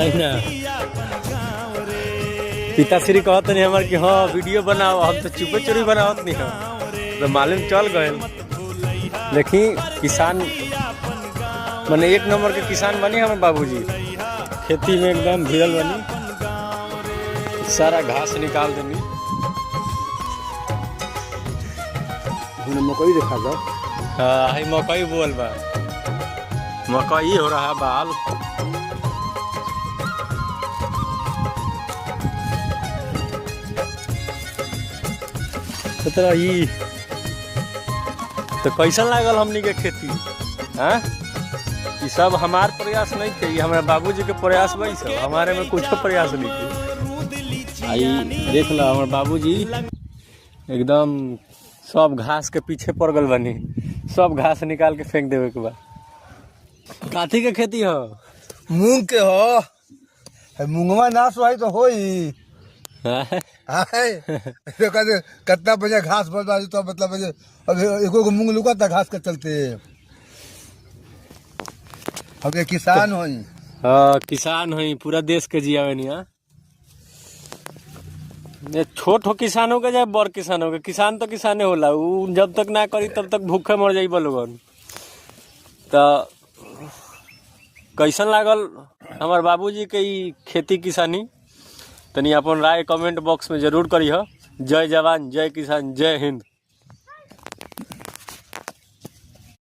है ना। पिताश्री कहते नहीं हमारे कि हाँ वीडियो बनाओ, हम तो चुपे चोरी बनावत नहीं हम तो मालूम चल गए। लेकिन किसान मैंने एक नंबर के किसान बनी हमारे बाबूजी, खेती में एकदम भिड़ल बनी, सारा घास निकाल देनी। मकई देखा दो। हाँ मकई बोल बा, मकई हो रहा बाल। तो ये तो कैसन लागल हमनी के खेती? हाँ ये सब हमार प्रयास नहीं थे, ये हमारे बाबूजी के प्रयास भाई सब, हमारे में कुछ प्रयास नहीं थे। आई देख लो हमारे बाबूजी एकदम सब घास के पीछे पड़ गल बनी, सब घास निकाल के फेंक देवे के बाद। काथी के खेती हो? मूंग के हो। मूंगवा नाश हुआ तो हो ही कितना बजे घास बर्बाद तो मतलब अब एको मूंग लुका था घास के चलते। अब ये किसान हो। हाँ किसान हो, पूरा देश के जियावे नहीं। छोट हो किसान हो के चाहे बड़ किसान हो के, किसान तो किसाने होला, उ जब तक ना करी तब तक भूखे मर जाई लोगन। तो कैसन लागल हमार बाबूजी के ई खेती किसानी? तनी अपन राय कमेंट बॉक्स में जरूर करिए। जय जवान जय किसान जय हिंद।